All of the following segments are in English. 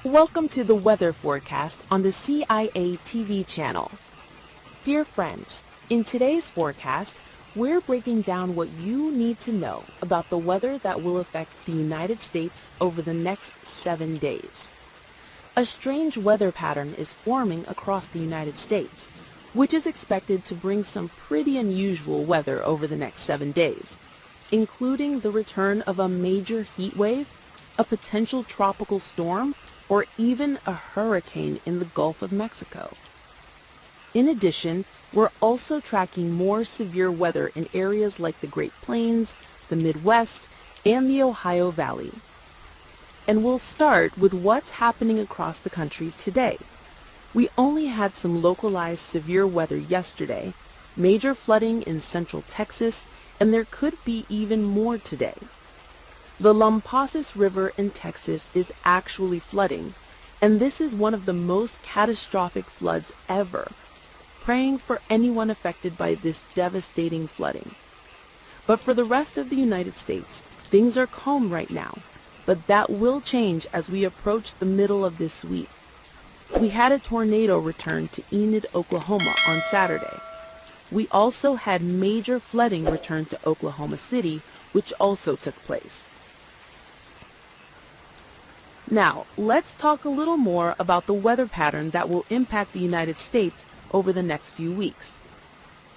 Welcome to the weather forecast on the CIA TV channel. Dear friends, in today's forecast, we're breaking down what you need to know about the weather that will affect the United States over the next 7 days. A strange weather pattern is forming across the United States, which is expected to bring some pretty unusual weather over the next 7 days, including the return of a major heat wave, a potential tropical storm, or even a hurricane in the Gulf of Mexico. In addition, we're also tracking more severe weather in areas like the Great Plains, the Midwest, and the Ohio Valley. And we'll start with what's happening across the country today. We only had some localized severe weather yesterday, major flooding in central Texas, and there could be even more today. The Lampasas River in Texas is actually flooding, and this is one of the most catastrophic floods ever. Praying for anyone affected by this devastating flooding. But for the rest of the United States, things are calm right now, but that will change as we approach the middle of this week. We had a tornado return to Enid, Oklahoma on Saturday. We also had major flooding return to Oklahoma City, which also took place. Now, let's talk a little more about the weather pattern that will impact the United States over the next few weeks.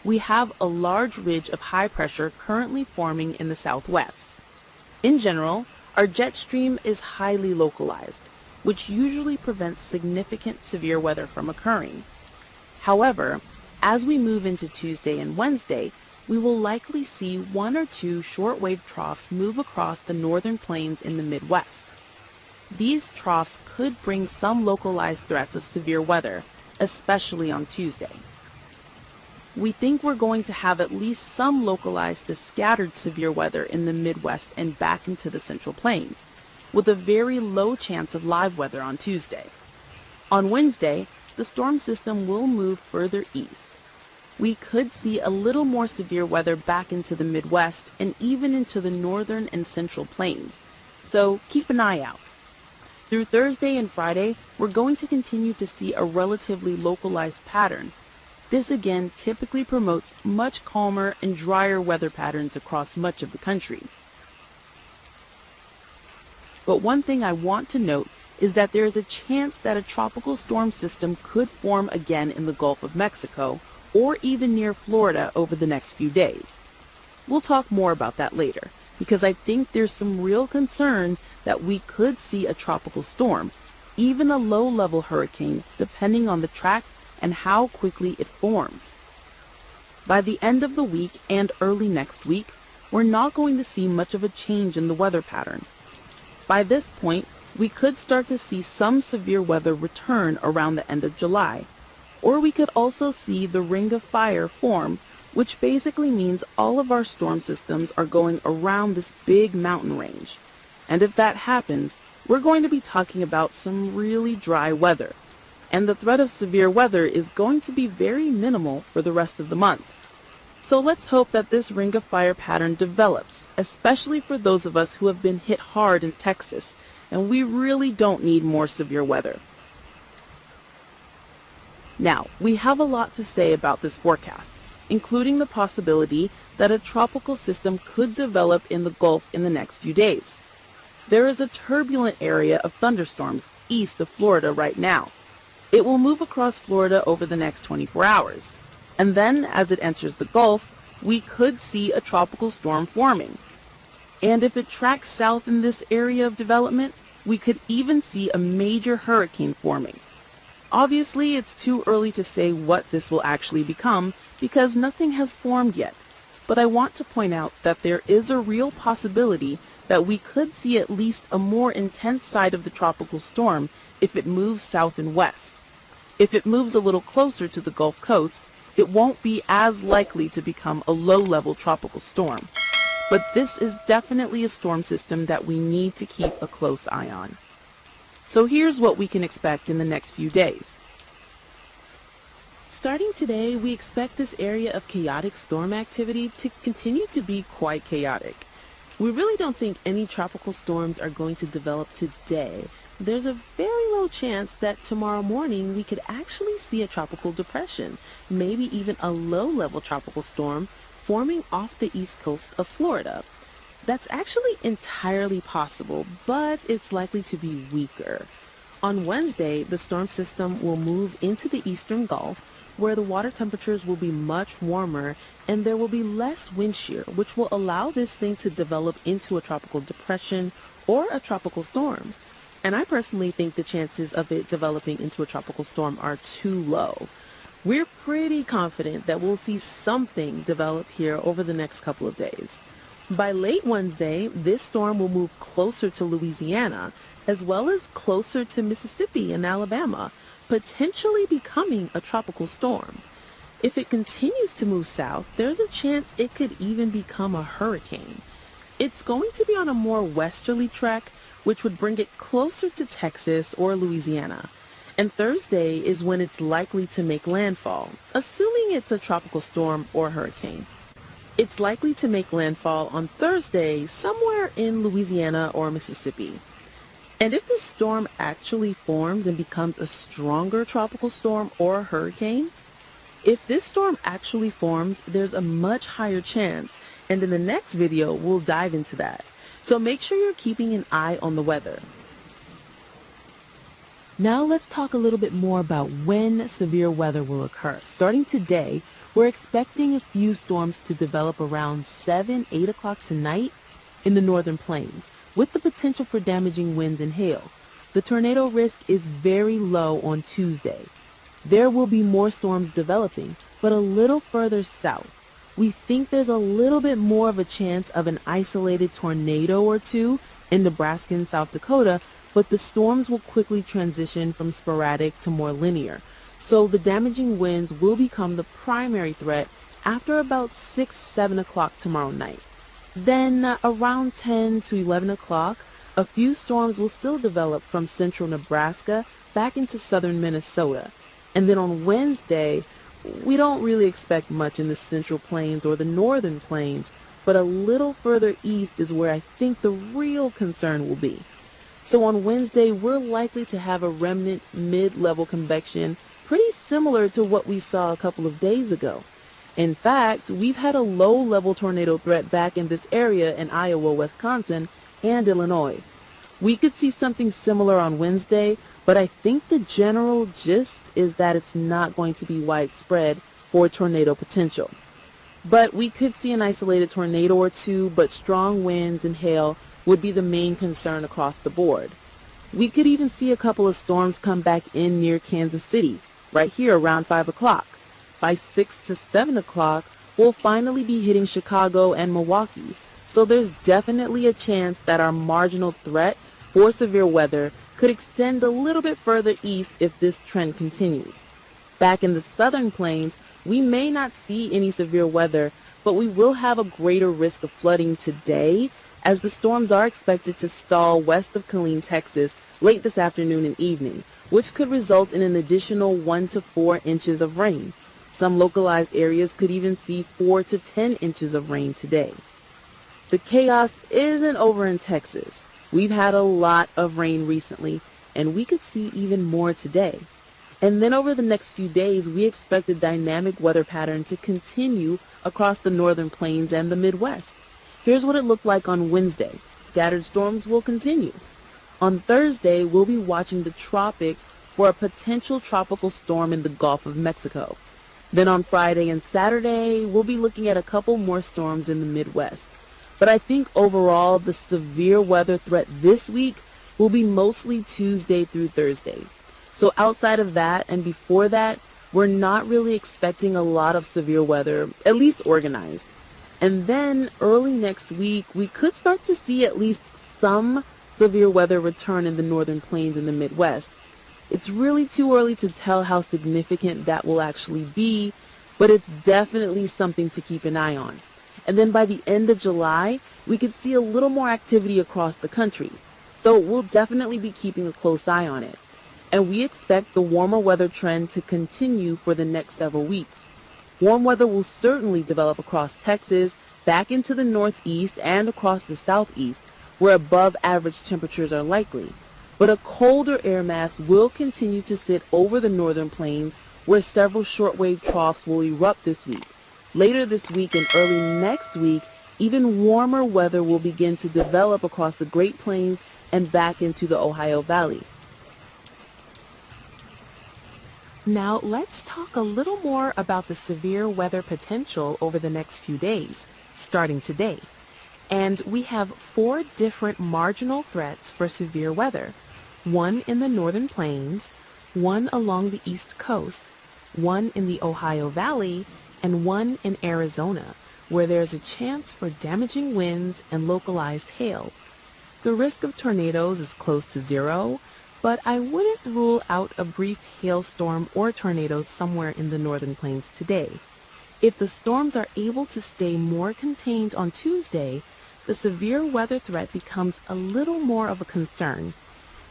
We have a large ridge of high pressure currently forming in the southwest. In general, our jet stream is highly localized, which usually prevents significant severe weather from occurring. However, as we move into Tuesday and Wednesday, we will likely see one or two shortwave troughs move across the northern plains in the Midwest. These troughs could bring some localized threats of severe weather, especially on Tuesday. We think we're going to have at least some localized to scattered severe weather in the Midwest and back into the Central Plains, with a very low chance of live weather on Tuesday. On Wednesday, the storm system will move further east. We could see a little more severe weather back into the Midwest and even into the northern and Central Plains, so keep an eye out. Through Thursday and Friday, we're going to continue to see a relatively localized pattern. This again typically promotes much calmer and drier weather patterns across much of the country. But one thing I want to note is that there is a chance that a tropical storm system could form again in the Gulf of Mexico or even near Florida over the next few days. We'll talk more about that later, because I think there's some real concern that we could see a tropical storm, even a low-level hurricane, depending on the track and how quickly it forms. By the end of the week and early next week, we're not going to see much of a change in the weather pattern. By this point, we could start to see some severe weather return around the end of July, or we could also see the ring of fire form, which basically means all of our storm systems are going around this big mountain range. And if that happens, we're going to be talking about some really dry weather. And the threat of severe weather is going to be very minimal for the rest of the month. So let's hope that this ring of fire pattern develops, especially for those of us who have been hit hard in Texas, and we really don't need more severe weather. Now, we have a lot to say about this forecast, including the possibility that a tropical system could develop in the Gulf in the next few days. There is a turbulent area of thunderstorms east of Florida right now. It will move across Florida over the next 24 hours. And then, as it enters the Gulf, we could see a tropical storm forming. And if it tracks south in this area of development, we could even see a major hurricane forming. Obviously, it's too early to say what this will actually become because nothing has formed yet. But I want to point out that there is a real possibility that we could see at least a more intense side of the tropical storm if it moves south and west. If it moves a little closer to the Gulf Coast, it won't be as likely to become a low-level tropical storm. But this is definitely a storm system that we need to keep a close eye on. So here's what we can expect in the next few days. Starting today, we expect this area of chaotic storm activity to continue to be quite chaotic. We really don't think any tropical storms are going to develop today. There's a very low chance that tomorrow morning we could actually see a tropical depression, maybe even a low-level tropical storm forming off the east coast of Florida. That's actually entirely possible, but it's likely to be weaker. On Wednesday, the storm system will move into the eastern Gulf, where the water temperatures will be much warmer and there will be less wind shear, which will allow this thing to develop into a tropical depression or a tropical storm. And I personally think the chances of it developing into a tropical storm are too low. We're pretty confident that we'll see something develop here over the next couple of days. By late Wednesday, this storm will move closer to Louisiana, as well as closer to Mississippi and Alabama, potentially becoming a tropical storm. If it continues to move south, there's a chance it could even become a hurricane. It's going to be on a more westerly track, which would bring it closer to Texas or Louisiana. And Thursday is when it's likely to make landfall, assuming it's a tropical storm or hurricane. It's likely to make landfall on Thursday somewhere in Louisiana or Mississippi. And if this storm actually forms and becomes a stronger tropical storm or hurricane, if this storm actually forms, there's a much higher chance, and in the next video, we'll dive into that. So make sure you're keeping an eye on the weather. Now let's talk a little bit more about when severe weather will occur. Starting today, we're expecting a few storms to develop around 8 o'clock tonight in the northern plains, with the potential for damaging winds and hail. The tornado risk is very low on Tuesday. There will be more storms developing, but a little further south. We think there's a little bit more of a chance of an isolated tornado or two in Nebraska and South Dakota, but the storms will quickly transition from sporadic to more linear. So the damaging winds will become the primary threat after about 7 o'clock tomorrow night. Then around 10 to 11 o'clock, a few storms will still develop from central Nebraska back into southern Minnesota. And then on Wednesday, we don't really expect much in the central plains or the northern plains, but a little further east is where I think the real concern will be. So on Wednesday, we're likely to have a remnant mid-level convection pretty similar to what we saw a couple of days ago. In fact, we've had a low-level tornado threat back in this area in Iowa, Wisconsin, and Illinois. We could see something similar on Wednesday, but I think the general gist is that it's not going to be widespread for tornado potential. But we could see an isolated tornado or two, but strong winds and hail would be the main concern across the board. We could even see a couple of storms come back in near Kansas City, right here around 5 o'clock. By 6 to 7 o'clock, we'll finally be hitting Chicago and Milwaukee. So there's definitely a chance that our marginal threat for severe weather could extend a little bit further east if this trend continues. Back in the southern plains, we may not see any severe weather, but we will have a greater risk of flooding today, as the storms are expected to stall west of Killeen, Texas, late this afternoon and evening, which could result in an additional 1 to 4 inches of rain. Some localized areas could even see 4 to 10 inches of rain today. The chaos isn't over in Texas. We've had a lot of rain recently, and we could see even more today. And then over the next few days, we expect a dynamic weather pattern to continue across the northern plains and the Midwest. Here's what it looked like on Wednesday. Scattered storms will continue. On Thursday, we'll be watching the tropics for a potential tropical storm in the Gulf of Mexico. Then on Friday and Saturday, we'll be looking at a couple more storms in the Midwest. But I think overall, the severe weather threat this week will be mostly Tuesday through Thursday. So outside of that and before that, we're not really expecting a lot of severe weather, at least organized. And then early next week, we could start to see at least some severe weather return in the northern plains and the Midwest. It's really too early to tell how significant that will actually be, but it's definitely something to keep an eye on. And then by the end of July, we could see a little more activity across the country. So we'll definitely be keeping a close eye on it. And we expect the warmer weather trend to continue for the next several weeks. Warm weather will certainly develop across Texas back into the northeast and across the southeast, where above average temperatures are likely. But a colder air mass will continue to sit over the northern plains, where several shortwave troughs will erupt this week. Later this week and early next week, even warmer weather will begin to develop across the Great Plains and back into the Ohio Valley. Now let's talk a little more about the severe weather potential over the next few days, starting today. And we have 4 different marginal threats for severe weather. One in the northern plains, one along the east coast, one in the Ohio Valley, and one in Arizona, where there's a chance for damaging winds and localized hail. The risk of tornadoes is close to 0, but I wouldn't rule out a brief hailstorm or tornadoes somewhere in the northern plains today. If the storms are able to stay more contained on Tuesday, the severe weather threat becomes a little more of a concern.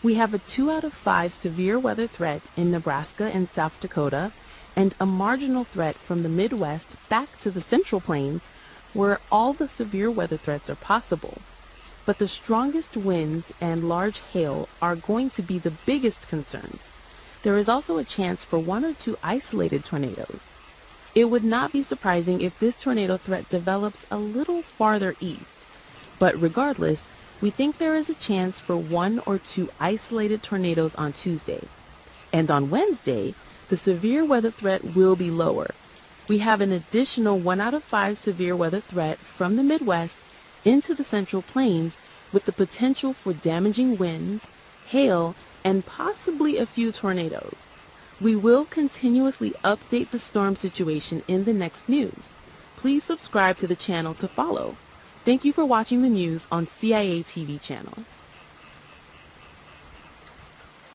We have a 2 out of 5 severe weather threat in Nebraska and South Dakota, and a marginal threat from the Midwest back to the Central Plains, where all the severe weather threats are possible. But the strongest winds and large hail are going to be the biggest concerns. There is also a chance for 1 or 2 isolated tornadoes. It would not be surprising if this tornado threat develops a little farther east. But regardless, we think there is a chance for 1 or 2 isolated tornadoes on Tuesday. And on Wednesday, the severe weather threat will be lower. We have an additional 1 out of 5 severe weather threat from the Midwest into the Central Plains, with the potential for damaging winds, hail, and possibly a few tornadoes. We will continuously update the storm situation in the next news. Please subscribe to the channel to follow. Thank you for watching the news on CIA TV channel.